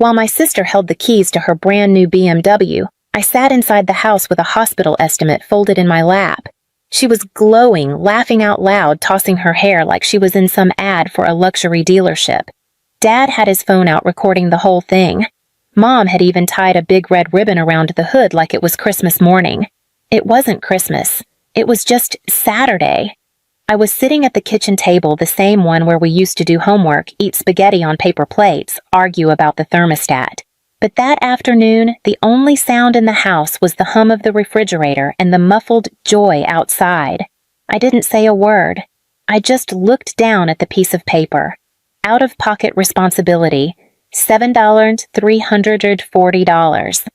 While my sister held the keys to her brand new BMW, I sat inside the house with a hospital estimate folded in my lap. She was glowing, laughing out loud, tossing her hair like she was in some ad for a luxury dealership. Dad had his phone out recording the whole thing. Mom had even tied a big red ribbon around the hood like it was Christmas morning. It wasn't Christmas. It was just Saturday. I was sitting at the kitchen table, the same one where we used to do homework, eat spaghetti on paper plates, argue about the thermostat. But that afternoon, the only sound in the house was the hum of the refrigerator and the muffled joy outside. I didn't say a word. I just looked down at the piece of paper. Out-of-pocket responsibility, $7,340.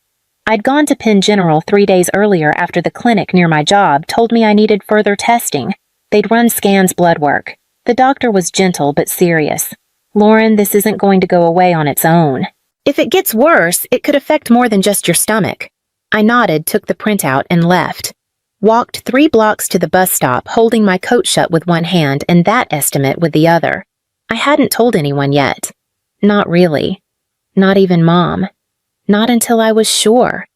I'd gone to Penn General 3 days earlier after the clinic near my job told me I needed further testing. They'd run scans, blood work. The doctor was gentle but serious. Lauren, this isn't going to go away on its own. If it gets worse, it could affect more than just your stomach. I nodded, took the printout, and left. Walked 3 blocks to the bus stop, holding my coat shut with one hand and that estimate with the other. I hadn't told anyone yet. Not really. Not even Mom. Not until I was sure.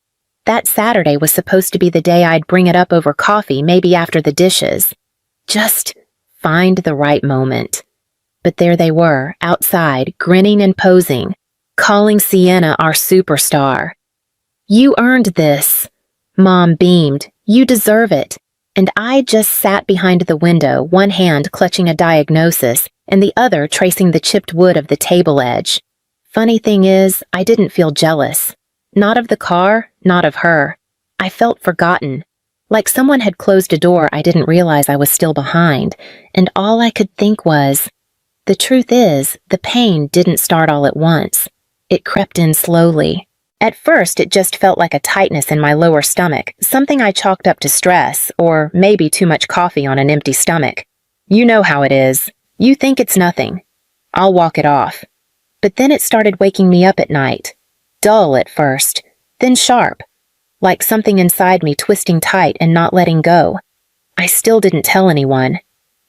That Saturday was supposed to be the day I'd bring it up over coffee, maybe after the dishes. Just find the right moment. But there they were, outside, grinning and posing, calling Sienna our superstar. You earned this. Mom beamed. You deserve it. And I just sat behind the window, one hand clutching a diagnosis, and the other tracing the chipped wood of the table edge. Funny thing is, I didn't feel jealous. Not of the car, not of her. I felt forgotten. Like someone had closed a door I didn't realize I was still behind, and all I could think was, the truth is, the pain didn't start all at once. It crept in slowly. At first, it just felt like a tightness in my lower stomach, something I chalked up to stress, or maybe too much coffee on an empty stomach. You know how it is. You think it's nothing. I'll walk it off. But then it started waking me up at night. Dull at first, then sharp. Like something inside me twisting tight and not letting go. I still didn't tell anyone.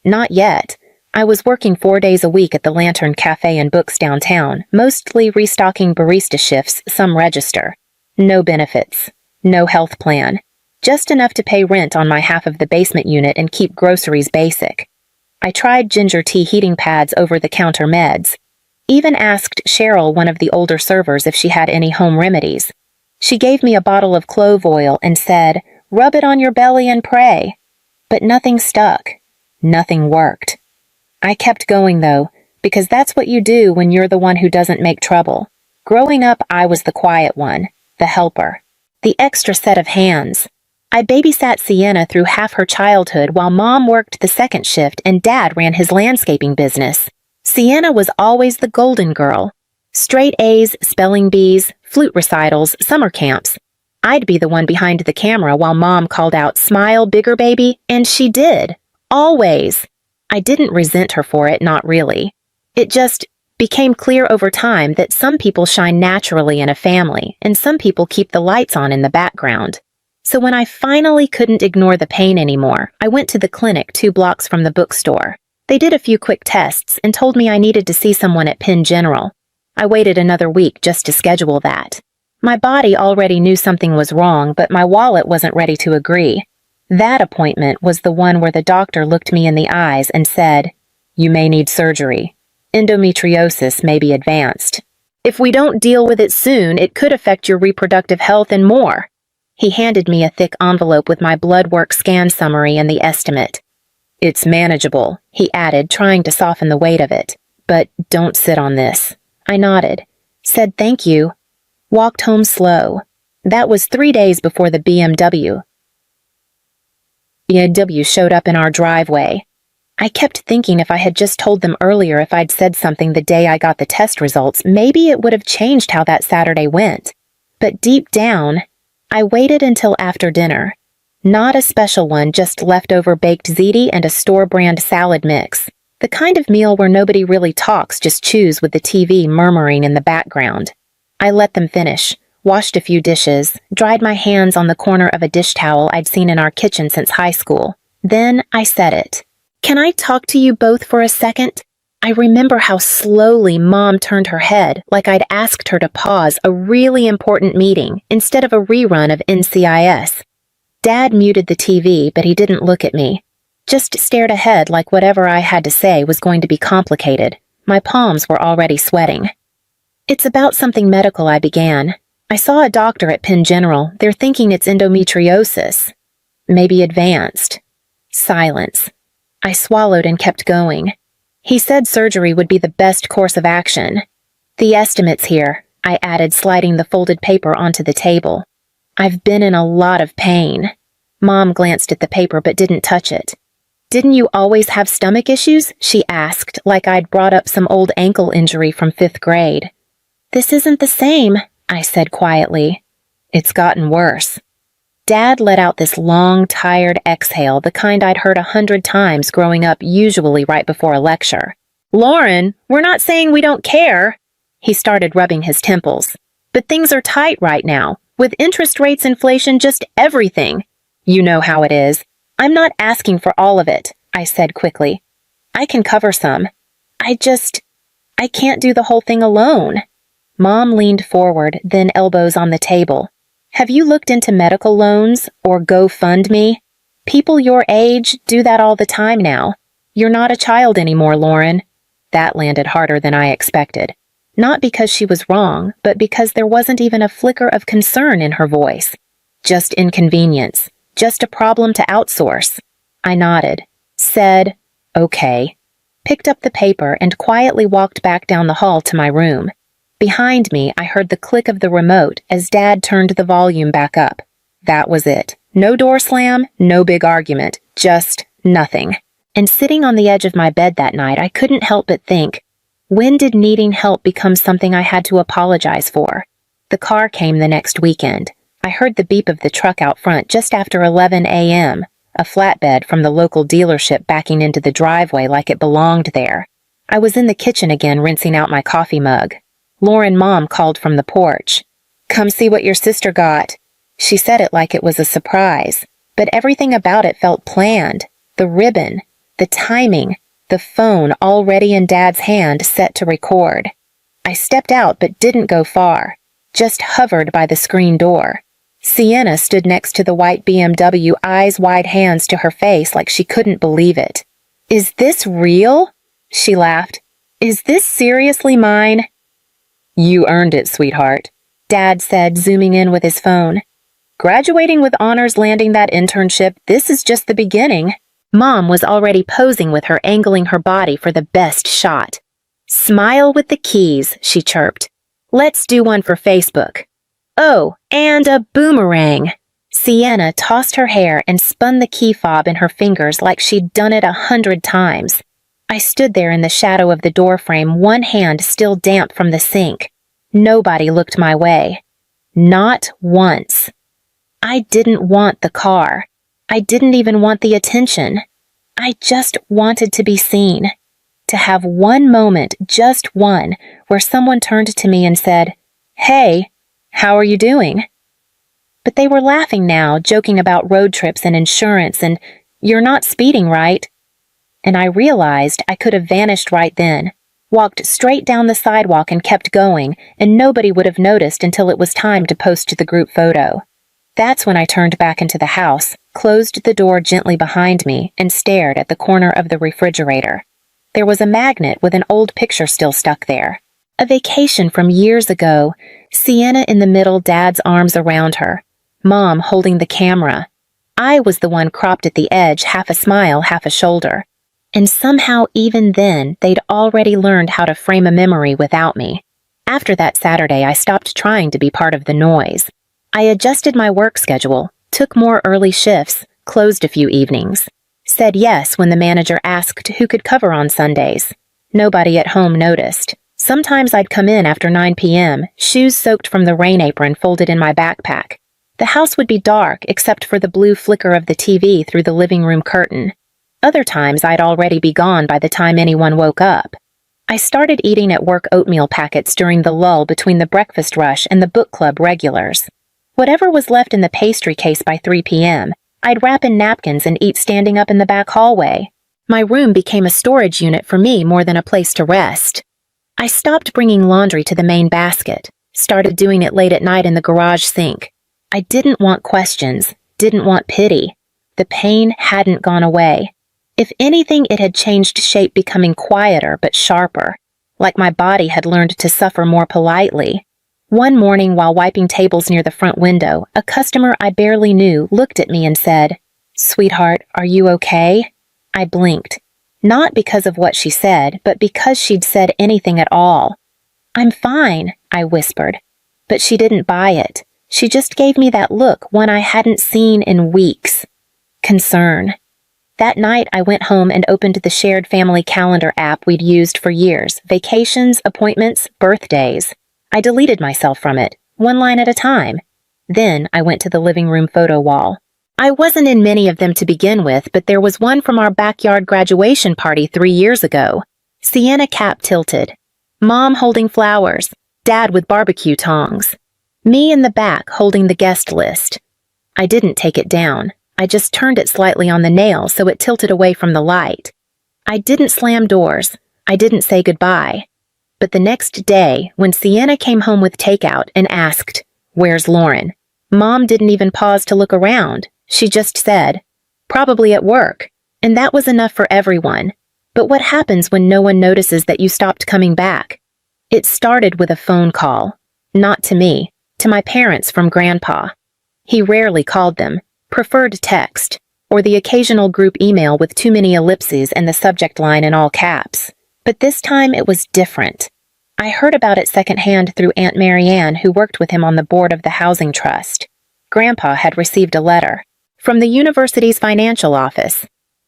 Not yet. I was working 4 days a week at the Lantern Cafe and Books downtown, mostly restocking barista shifts, some register. No benefits. No health plan. Just enough to pay rent on my half of the basement unit and keep groceries basic. I tried ginger tea heating pads over-the-counter meds. Even asked Cheryl, one of the older servers, if she had any home remedies. She gave me a bottle of clove oil and said, "Rub it on your belly and pray." But nothing stuck. Nothing worked. I kept going, though, because that's what you do when you're the one who doesn't make trouble. Growing up, I was the quiet one, the helper, the extra set of hands. I babysat Sienna through half her childhood while Mom worked the second shift and Dad ran his landscaping business. Sienna was always the golden girl. Straight A's, spelling bees, flute recitals, summer camps. I'd be the one behind the camera while Mom called out, "Smile, bigger baby," and she did. Always. I didn't resent her for it, not really. It just became clear over time that some people shine naturally in a family, and some people keep the lights on in the background. So when I finally couldn't ignore the pain anymore, I went to the clinic 2 blocks from the bookstore. They did a few quick tests and told me I needed to see someone at Penn General. I waited another week just to schedule that. My body already knew something was wrong, but my wallet wasn't ready to agree. That appointment was the one where the doctor looked me in the eyes and said, "You may need surgery. Endometriosis may be advanced. If we don't deal with it soon, it could affect your reproductive health and more." He handed me a thick envelope with my blood work scan summary and the estimate. "It's manageable," he added, trying to soften the weight of it. "But don't sit on this." I nodded, said thank you, walked home slow. That was 3 days before the BMW showed up in our driveway. I kept thinking if I had just told them earlier, if I'd said something the day I got the test results, maybe it would have changed how that Saturday went. But deep down, I waited until after dinner. Not a special one, just leftover baked ziti and a store-brand salad mix. The kind of meal where nobody really talks, just chews with the TV murmuring in the background. I let them finish, washed a few dishes, dried my hands on the corner of a dish towel I'd seen in our kitchen since high school. Then I said it. "Can I talk to you both for a second?" I remember how slowly Mom turned her head, like I'd asked her to pause a really important meeting instead of a rerun of NCIS. Dad muted the TV, but he didn't look at me. Just stared ahead like whatever I had to say was going to be complicated. My palms were already sweating. It's about something medical, I began. I saw a doctor at Penn General. They're thinking it's endometriosis. Maybe advanced. Silence. I swallowed and kept going. He said surgery would be the best course of action. The estimates here, I added, sliding the folded paper onto the table. I've been in a lot of pain. Mom glanced at the paper but didn't touch it. Didn't you always have stomach issues? She asked, like I'd brought up some old ankle injury from 5th grade. This isn't the same, I said quietly. It's gotten worse. Dad let out this long, tired exhale, the kind I'd heard 100 times growing up, usually right before a lecture. Lauren, we're not saying we don't care. He started rubbing his temples. But things are tight right now, with interest rates, inflation, just everything. You know how it is. I'm not asking for all of it, I said quickly. I can cover some. I can't do the whole thing alone. Mom leaned forward, then elbows on the table. Have you looked into medical loans or GoFundMe? People your age do that all the time now. You're not a child anymore, Lauren. That landed harder than I expected. Not because she was wrong, but because there wasn't even a flicker of concern in her voice. Just inconvenience. Just a problem to outsource. I nodded, said, okay, picked up the paper and quietly walked back down the hall to my room. Behind me, I heard the click of the remote as Dad turned the volume back up. That was it. No door slam, no big argument, just nothing. And sitting on the edge of my bed that night, I couldn't help but think, when did needing help become something I had to apologize for? The car came the next weekend. I heard the beep of the truck out front just after 11 a.m., a flatbed from the local dealership backing into the driveway like it belonged there. I was in the kitchen again rinsing out my coffee mug. Lauren, Mom called from the porch. Come see what your sister got. She said it like it was a surprise, but everything about it felt planned. The ribbon, the timing, the phone already in Dad's hand set to record. I stepped out but didn't go far, just hovered by the screen door. Sienna stood next to the white BMW, eyes wide, hands to her face like she couldn't believe it. Is this real? She laughed. Is this seriously mine? You earned it, sweetheart, Dad said, zooming in with his phone. Graduating with honors, landing that internship, this is just the beginning. Mom was already posing with her, angling her body for the best shot. Smile with the keys, she chirped. Let's do one for Facebook. Oh, and a boomerang. Sienna tossed her hair and spun the key fob in her fingers like she'd done it 100 times. I stood there in the shadow of the doorframe, one hand still damp from the sink. Nobody looked my way. Not once. I didn't want the car. I didn't even want the attention. I just wanted to be seen. To have one moment, just one, where someone turned to me and said, Hey, how are you doing? But they were laughing now, joking about road trips and insurance and, you're not speeding, right? And I realized I could have vanished right then, walked straight down the sidewalk and kept going, and nobody would have noticed until it was time to post the group photo. That's when I turned back into the house, closed the door gently behind me, and stared at the corner of the refrigerator. There was a magnet with an old picture still stuck there. A vacation from years ago, Sienna in the middle, Dad's arms around her, Mom holding the camera. I was the one cropped at the edge, half a smile, half a shoulder. And somehow even then, they'd already learned how to frame a memory without me. After that Saturday, I stopped trying to be part of the noise. I adjusted my work schedule, took more early shifts, closed a few evenings, said yes when the manager asked who could cover on Sundays. Nobody at home noticed. Sometimes I'd come in after 9 p.m., shoes soaked from the rain apron folded in my backpack. The house would be dark except for the blue flicker of the TV through the living room curtain. Other times I'd already be gone by the time anyone woke up. I started eating at work oatmeal packets during the lull between the breakfast rush and the book club regulars. Whatever was left in the pastry case by 3 p.m., I'd wrap in napkins and eat standing up in the back hallway. My room became a storage unit for me more than a place to rest. I stopped bringing laundry to the main basket, started doing it late at night in the garage sink. I didn't want questions, didn't want pity. The pain hadn't gone away. If anything, it had changed shape, becoming quieter but sharper, like my body had learned to suffer more politely. One morning, while wiping tables near the front window, a customer I barely knew looked at me and said, "Sweetheart, are you okay?" I blinked. Not because of what she said, but because she'd said anything at all. "I'm fine," I whispered. But she didn't buy it. She just gave me that look, one I hadn't seen in weeks. Concern. That night, I went home and opened the shared family calendar app we'd used for years. Vacations, appointments, birthdays. I deleted myself from it, one line at a time. Then I went to the living room photo wall. I wasn't in many of them to begin with, but there was one from our backyard graduation party 3 years ago. Sienna cap tilted. Mom holding flowers. Dad with barbecue tongs. Me in the back holding the guest list. I didn't take it down. I just turned it slightly on the nail so it tilted away from the light. I didn't slam doors. I didn't say goodbye. But the next day, when Sienna came home with takeout and asked, "Where's Lauren?" Mom didn't even pause to look around. She just said, "Probably at work." And that was enough for everyone. But what happens when no one notices that you stopped coming back? It started with a phone call. Not to me, to my parents from Grandpa. He rarely called them, preferred text, or the occasional group email with too many ellipses and the subject line in all caps. But this time it was different. I heard about it secondhand through Aunt Marianne, who worked with him on the board of the housing trust. Grandpa had received a letter from the university's financial office.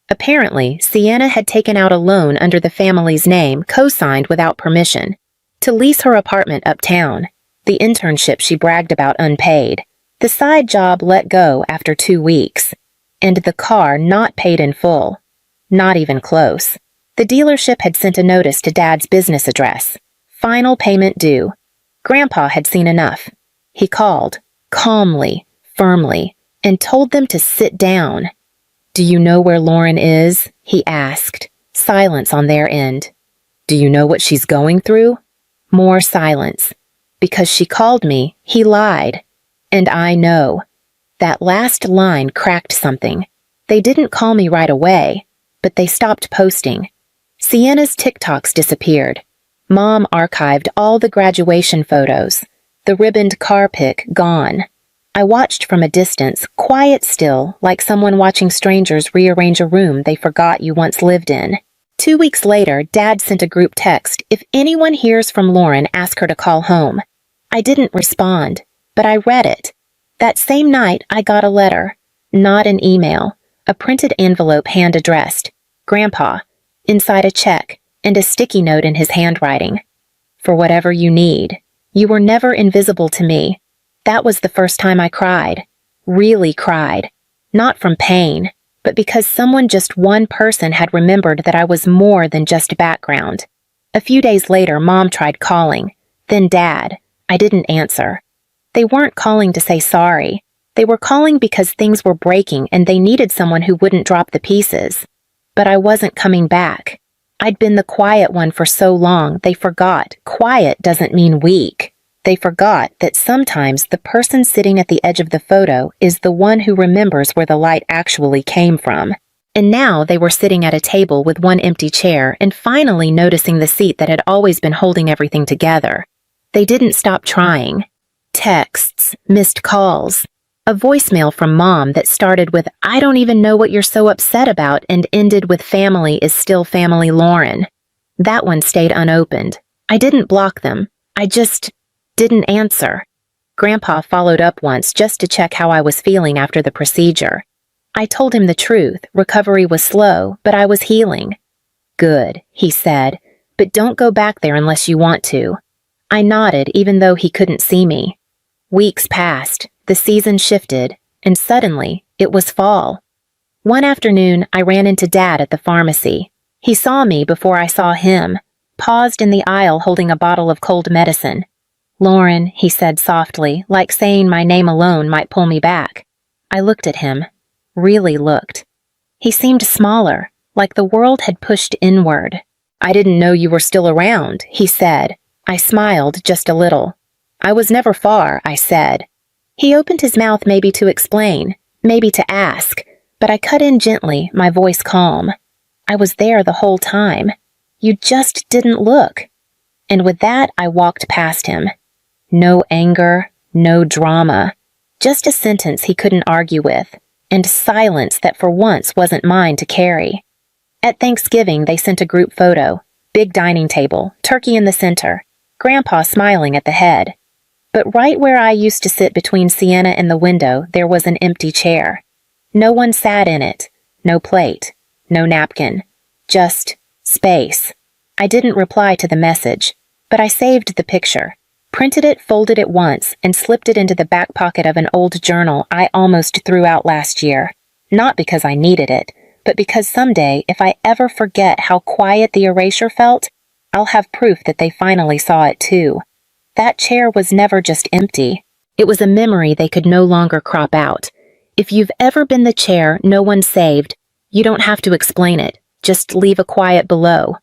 Apparently, Sienna had taken out a loan under the family's name, co-signed without permission, to lease her apartment uptown, the internship she bragged about unpaid, the side job let go after 2 weeks, and the car not paid in full. Not even close. The dealership had sent a notice to Dad's business address. Final payment due. Grandpa had seen enough. He called, calmly, firmly, and told them to sit down. "Do you know where Lauren is?" he asked. Silence on their end. "Do you know what she's going through?" More silence. Because she called me, he lied. And I know. That last line cracked something. They didn't call me right away, but they stopped posting. Sienna's TikToks disappeared. Mom archived all the graduation photos. The ribboned car pic gone. I watched from a distance, quiet still, like someone watching strangers rearrange a room they forgot you once lived in. 2 weeks later, Dad sent a group text, "If anyone hears from Lauren, ask her to call home." I didn't respond, but I read it. That same night, I got a letter. Not an email. A printed envelope hand-addressed. Grandpa. Inside a check, and a sticky note in his handwriting. "For whatever you need. You were never invisible to me." That was the first time I cried. Really cried. Not from pain, but because someone, just one person, had remembered that I was more than just background. A few days later, Mom tried calling. Then Dad. I didn't answer. They weren't calling to say sorry. They were calling because things were breaking and they needed someone who wouldn't drop the pieces. But I wasn't coming back. I'd been the quiet one for so long, they forgot quiet doesn't mean weak. They forgot that sometimes the person sitting at the edge of the photo is the one who remembers where the light actually came from. And now they were sitting at a table with one empty chair and finally noticing the seat that had always been holding everything together. They didn't stop trying. Texts, missed calls. A voicemail from Mom that started with, "I don't even know what you're so upset about," and ended with, "Family is still family, Lauren." That one stayed unopened. I didn't block them. I just didn't answer. Grandpa followed up once just to check how I was feeling after the procedure. I told him the truth. Recovery was slow, but I was healing. "Good," he said, "but don't go back there unless you want to." I nodded even though he couldn't see me. Weeks passed. The season shifted, and suddenly, it was fall. One afternoon, I ran into Dad at the pharmacy. He saw me before I saw him, paused in the aisle holding a bottle of cold medicine. "Lauren," he said softly, like saying my name alone might pull me back. I looked at him. Really looked. He seemed smaller, like the world had pushed inward. "I didn't know you were still around," he said. I smiled just a little. "I was never far," I said. He opened his mouth maybe to explain, maybe to ask, but I cut in gently, my voice calm. "I was there the whole time. You just didn't look." And with that, I walked past him. No anger, no drama, just a sentence he couldn't argue with, and silence that for once wasn't mine to carry. At Thanksgiving, they sent a group photo, big dining table, turkey in the center, Grandpa smiling at the head. But right where I used to sit between Sienna and the window, there was an empty chair. No one sat in it, no plate, no napkin, just space. I didn't reply to the message, but I saved the picture, printed it, folded it once, and slipped it into the back pocket of an old journal I almost threw out last year. Not because I needed it, but because someday, if I ever forget how quiet the erasure felt, I'll have proof that they finally saw it too. That chair was never just empty. It was a memory they could no longer crop out. If you've ever been the chair no one saved, you don't have to explain it. Just leave a quiet below.